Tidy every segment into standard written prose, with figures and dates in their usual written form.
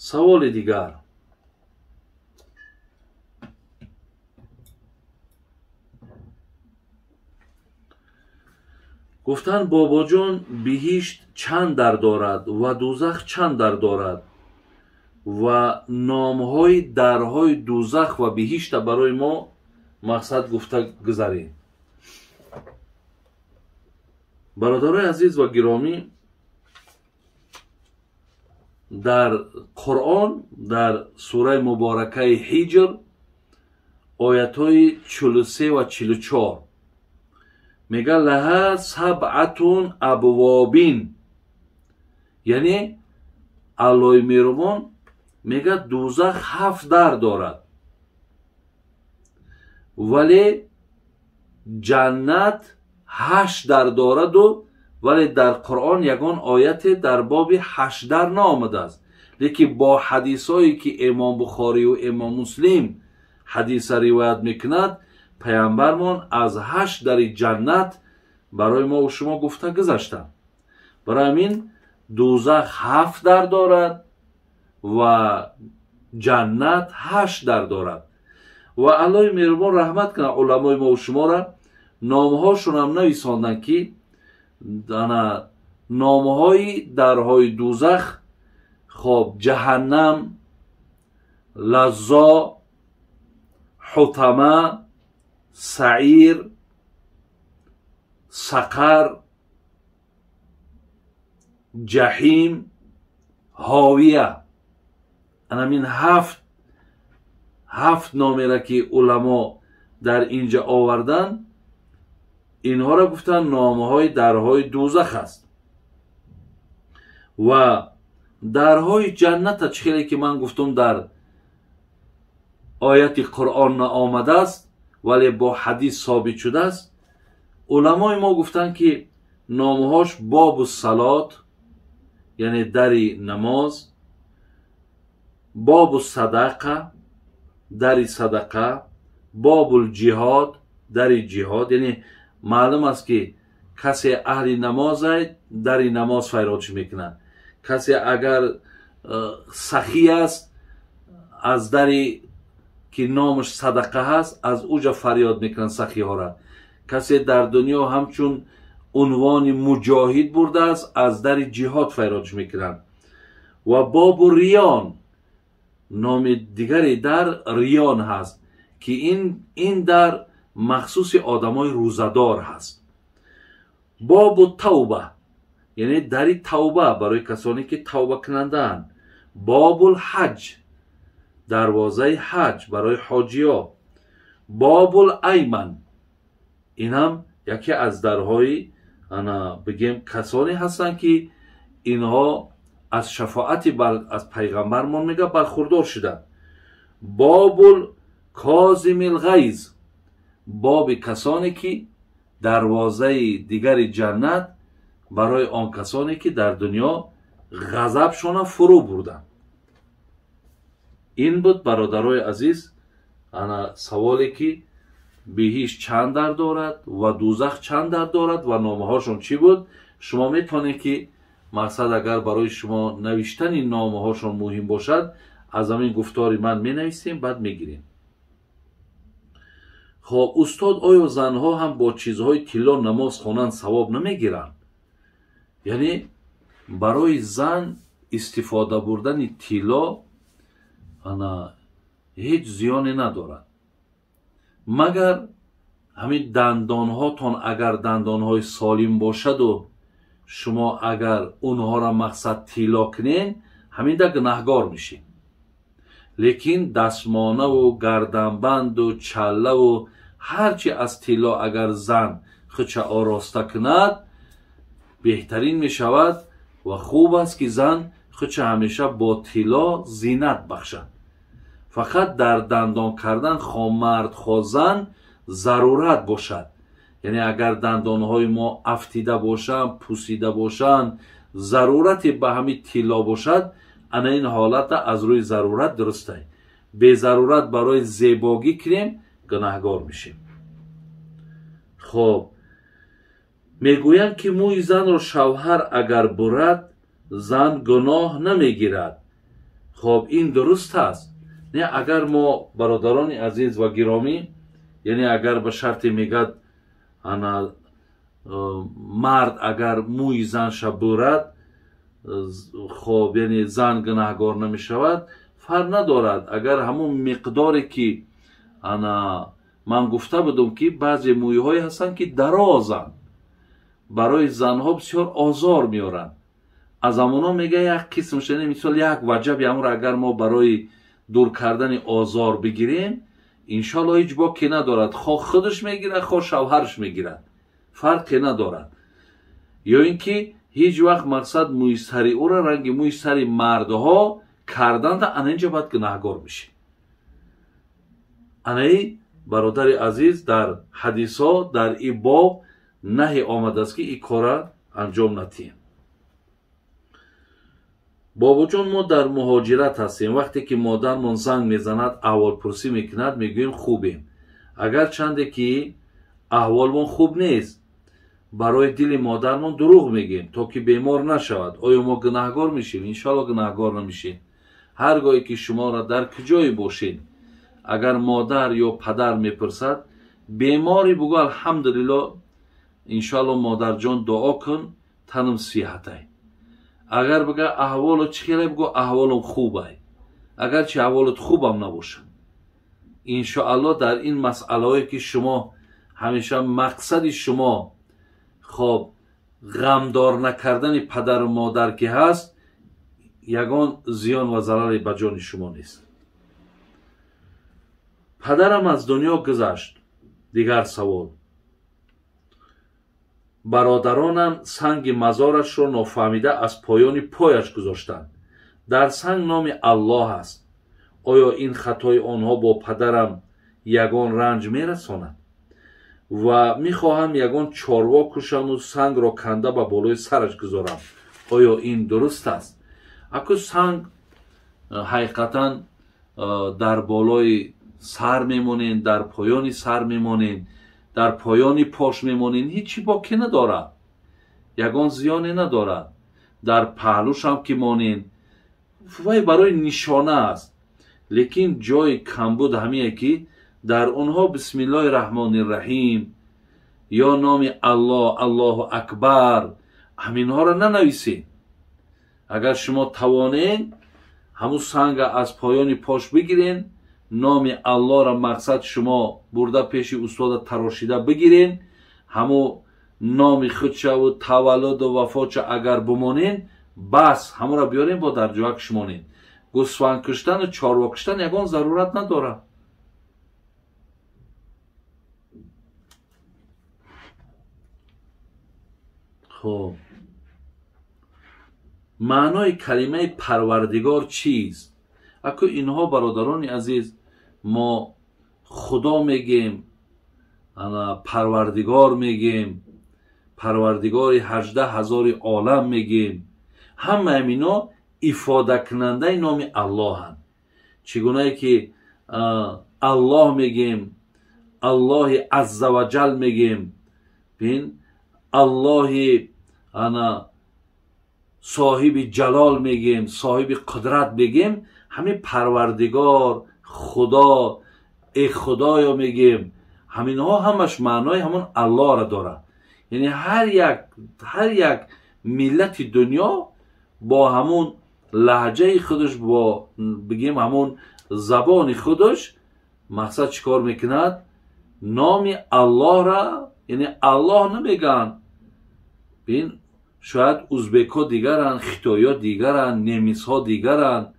سوال دیگر: گفتن بابا جان بهشت چند در دارد و دوزخ چند در دارد و نامهای درهای دوزخ و بهشت برای ما مقصد گفته گذاریم. برادرای عزیز و گرامی، در قرآن در سوره مبارکه حجر آیت‌های 43 و 44 میگه لها سبعتون ابوابین، یعنی علای میرمان میگه دوزخ 7 در دارد ولی جنت 8 در دارد، ولی در قرآن یگان آیت در باب 8 در نآمده است. لیکن با حدیث هایی که امام بخاری و امام مسلم حدیث روایت میکند، پیامبرمان از 8 در جنت برای ما و شما گفته گذاشتند. برای همین دوزخ 7 در دارد و جنت 8 در دارد. و الله مهربان رحمت کنه علمای ما و شما را نامهاشون هم نویساندن که نامهای درهای دوزخ خب جهنم، لظا، حطمه، سعیر، سقر، جحیم، هاویه. این 7 نامی را که علما در اینجا آوردن، اینها را گفتن نامهای درهای دوزخ است. و درهای جنت چخیلی که من گفتم در آیت قرآن آمده است ولی با حدیث ثابت شده است. علمای ما گفتن که نامهاش باب الصلات یعنی دری نماز، باب الصدقه دری صدقه، باب الجهاد دری جهاد. یعنی معلوم است که کسی اهل نماز است دری نماز فریادش میکنند. کسی اگر سخی است از دری که نامش صدقه هست از اوجا فریاد میکنن سخی ها را. کسی در دنیا همچون عنوان مجاهد برده است از در جهاد فریادش میکنن. و باب ریان نام دیگری در ریان هست که این در مخصوص آدمای روزدار هست. باب توبه یعنی در توبه برای کسانی که توبه کنندند. باب الحج دروازه حج برای حاجیا. باب الایمن این هم یکی از درهای بگیم کسانی هستند که اینها از شفاعت از پیغمبرمان میگه برخوردار شدن. باب الکاظم الغیظ باب کسانی که دروازه دیگر جنت برای آن کسانی که در دنیا غضبشون فرو بردن. این بود برادرای عزیز سوالی که بهشت چند در دارد و دوزخ چند در دارد و نامه هاشون چی بود. شما میتونید که مقصد اگر برای شما نوشتن این نامه هاشون مهم باشد از همین گفتاری من می نویسیم بعد میگیریم. خب استاد آیا زنها هم با چیزهای طلا نماز خوانند ثواب نمیگیرند؟ یعنی برای زن استفاده بردن طلا هیچ زیانی ندارد مگر همین دندان هاتون اگر دندان های سالم باشد و شما اگر اونها را مقصد طلا کنین همین در گناهگار میشین. لیکن دستمانه و گردنبند و چله و هرچی از طلا اگر زن خودش آراسته کند بهترین میشود و خوب است که زن خودش همیشه با طلا زینت بخشد. فقط در دندان کردن خواه مرد خواه زن ضرورت باشد. یعنی اگر دندانهای ما افتیده باشن پوسیده باشن ضرورت به همین طلا باشد انا این حالت از روی ضرورت درسته. به ضرورت برای زیباگی کنیم گناهگار میشیم. خب میگویند که موی زن را شوهر اگر برد زن گناه نمیگیرد. خب این درست است. نه اگر ما برادران عزیز و گرامی، یعنی اگر به شرط میگد انا مرد اگر موی زنش برد، خب یعنی زن گناهگار نمی شود، فرق ندارد. اگر همون مقداری که انا من گفته بودم که بعضی موی های هستند که درازند، برای زنها بسیار آزار میارند. از امونا میگه یک قسم شده مثال یک وجب یامور اگر ما برای دور کردن آزار بگیریم انشالله هیچ باکی ندارد، خواه خودش میگیرد خواه شوهرش میگیرد، فرقی ندارد. یا اینکه هیچ وقت مقصد موی سری او را رنگ موی سری مردها کردند، انا اینجا باید گناهگار میشه. انایی برادر عزیز در حدیث ها در این باب نهی آمده است که این کار انجام ندهیم. بابا جان ما در مهاجرت هستیم، وقتی که مادرمان زنگ میزند احوال پرسی میکند میگوییم خوبیم، اگر چنده که احوالمان خوب نیست برای دل مادرمان دروغ میگیم تا که بیمار نشود. آیا ما گناهگار میشیم؟ انشالله گناهگار نمیشیم. هرگاهی که شما را در کجایی باشین اگر مادر یا پدر میپرسد بیماری بگو الحمدلله انشالله مادر جان دعا کن تنم صحته. اگر بگه احوال چیه بگو احوالم خوبه، اگر چه احوالت خوبم نباشه انشاءالله در این مسئله هایی که شما همیشه مقصد شما خب غمدار نکردن پدر و مادر که هست، یگان زیان و ضرری به جان شما نیست. پدرم از دنیا گذشت. دیگر سوال. برادرانم سنگ مزارش را نافهمیده از پایان پایش گذاشتند. در سنگ نام الله است. آیا این خطای آنها با پدرم یگان رنج میرساند؟ و میخواهم یگان چاروا کشم و سنگ را کنده به بالای سرش گذارم. آیا این درست است؟ اگه سنگ حقیقتا در بالای سر میمونین، در پایان سر میمونین، در پایان پاش میمونین، هیچی باکی نداره، یگان زیانی نداره. در پهلوش هم که مانین وای برای نشانه است. لیکن جای کمبود همیه که در اونها بسم الله الرحمن الرحیم یا نام الله، الله اکبر، همینها را ننویسین. اگر شما توانین همون سنگ از پایان پاش بگیرین، نام الله را مقصد شما برده پیش استاد تراشیده بگیرین، همون نام خودش و تولد و وفاتش اگر بمانین بس همون را بیارین با در جوک شمانین. گوسفند کشتن و چاروا کشتن یگان ضرورت نداره. خب معنای کلمه پروردگار چیست؟ اگه اینها برادران عزیز ما خدا میگیم، پروردگار میگیم، پروردگار 18,000 عالم میگیم، همه اینا افاده کننده نام الله هست. چگونه که الله میگیم، الله عزوجل میگیم، ببین الله صاحب جلال میگیم، صاحب قدرت میگیم، همین پروردگار، خدا، ای خدایا میگیم، همینها همش معنای همون الله را داره. یعنی هر یک ملت دنیا با همون لهجه خودش، با بگیم همون زبان خودش مقصد چیکار میکند؟ نام الله را، یعنی الله نمیگن. ببین شاید ازبک ها دیگرن، خیتایی ها دیگرن، نیمیس ها دیگرن،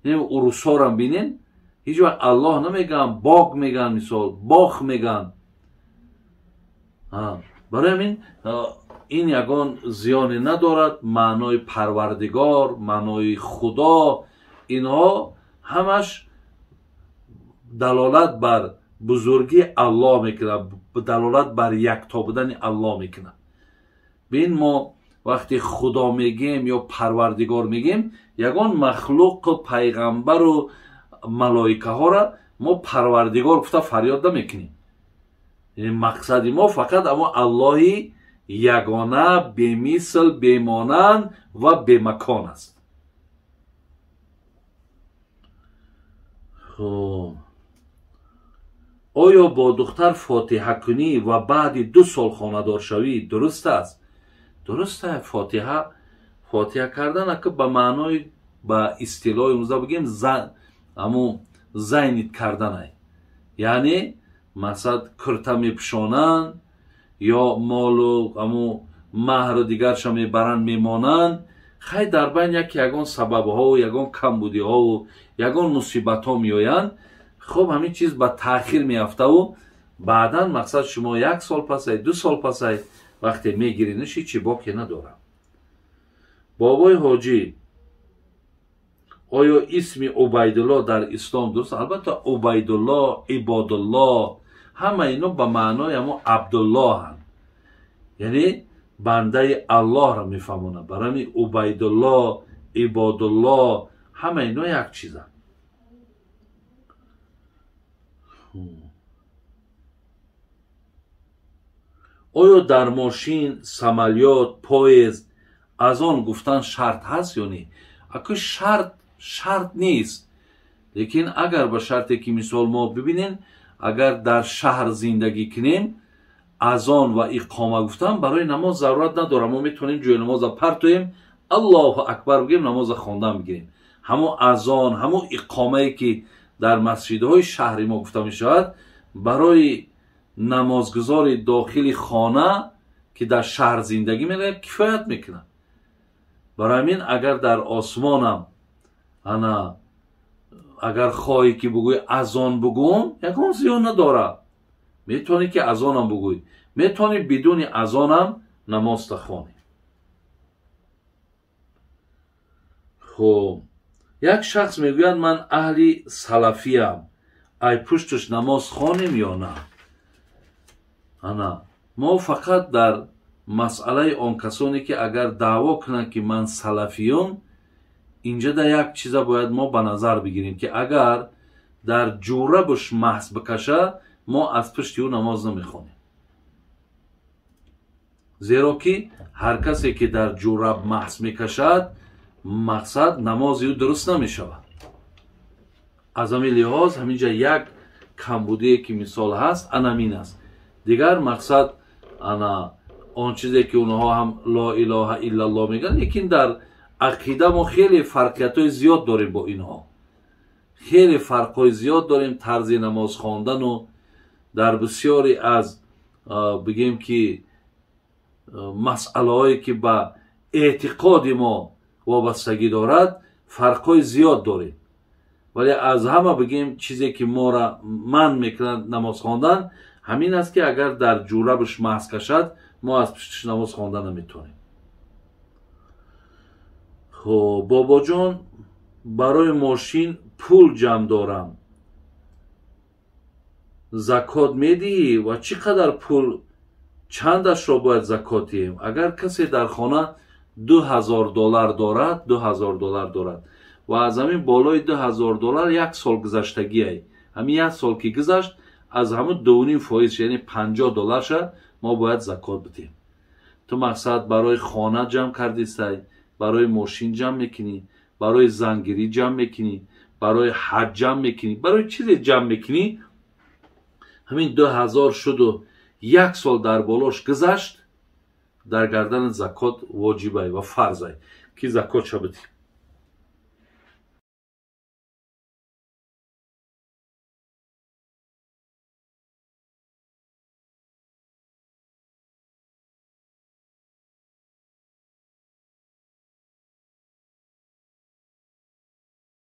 روس ها را بینین هیچ وقت الله نمیگن، باغ میگن، مثال باخ میگن. برای همین این یگان زیانی ندارد. معنای پروردگار، معنای خدا، اینها همش دلالت بر بزرگی الله میکنه، دلالت بر یکتا بودن الله میکنه. ببین ما وقتی خدا میگیم یا پروردگار میگیم، یگان مخلوق و پیغمبر و ملائکه ها را ما پروردگار گفته فریاد نمیکنیم. یعنی مقصد ما فقط اما الله یگانه، بی‌مثل، بی‌مانند و بی‌مکان است. خب آیا با دختر فاتحه کنی و بعد 2 سال خانه‌دار شوی درست است؟ درست است. فاتحه کردن که به معنای به اصطلاح امروزه بگیم زینید کردن است. یعنی مثلا کرته میپشانن یا مال و مهر دیگرش میبرن میمانن. خیلی در بین یگان سبب ها و یگان کمبودی ها و یگان مصیبت ها میآیند. خب همین چیز به تاخیر میافته و بعدا مقصد شما 1 سال پس 2 سال پس وقتی میگیرینش چی باکی نداره. بابای حاجی آیا اسم عبیدالله در اسلام درست؟ البته عبیدالله، عبادالله همه اینا به معنای همون عبدالله هم، یعنی بنده الله را میفهمونه. برای عبیدالله، عبادالله همه اینا یک چیزن. آیا در ماشین، سمالیات، پاییز از آن گفتن شرط هست یا نه؟ اگه شرط نیست، لیکن اگر به شرطی که مثال ما ببینین اگر در شهر زندگی کنیم از آن و اقامه گفتن برای نماز ضرورت نداره. ما میتونیم جوی نماز پرتویم الله اکبر بگیم نماز خواندن بگیریم. همون اذان، همون اقامه که در مسجدهای شهری ما گفته می شود برای نمازگزار داخل خانه که در شهر زندگی میکنه کفایت میکنه. برای همین اگر در آسمانم انا اگر خواهی که بگوی اذان بگوم یکان زیان نداره، میتونی که اذانم بگوی، میتونی بدون اذانم نماز تخوانی. خب یک شخص میگوید من اهلی سلفی ام، ای پشتش نماز خوانیم یا نه؟ انا ما فقط در مسئله آن کسانی که اگر دعوا کنن که من سلفیم، اینجا در یک چیزا باید ما به نظر بگیریم که اگر در جوربش محض بکشه ما از پشت او نماز نمیخونیم. زیرا که هر کسی که در جورب محض میکشد مقصد نماز او درست نمیشود. از همین لحاظ همینجا یک کمبودی که مثال هست انامین است. دیگر مقصد انا آن چیزی که اونها هم لا اله الا الله میگن، لیکن در عقیده ما خیلی فرقیت های زیاد داریم با اینها. خیلی فرق های زیاد داریم طرز نماز خواندن و در بسیاری از بگیم که مسئله هایی که به اعتقاد ما وابستگی دارد فرق های زیاد داریم. ولی از همه بگیم چیزی که ما را من میکنند نماز خواندن همین است که اگر در جوربش محض کشد ما از پشتش نماز خواندن نمیتونیم. خب بابا جان برای ماشین پول جمع دارم، زکات میدی و چقدر پول چندش را باید زکات دهیم؟ اگر کسی در خانه $2000 دارد، $2000 دارد و از همین بالای $2000 1 سال گذشتگی ای، همین 1 سال که گذشت از همون 2.5 فایز یعنی $50 شد ما باید زکات بدیم. تو مقصد برای خانه جمع کردی سای، برای ماشین جمع میکنی، برای زنگیری جمع میکنی، برای حج جمع میکنی، برای چیزی جمع میکنی، همین 2000 شد و 1 سال در بالاش گذشت، در گردن زکات واجبه و فرضه که زکات شو بدیم.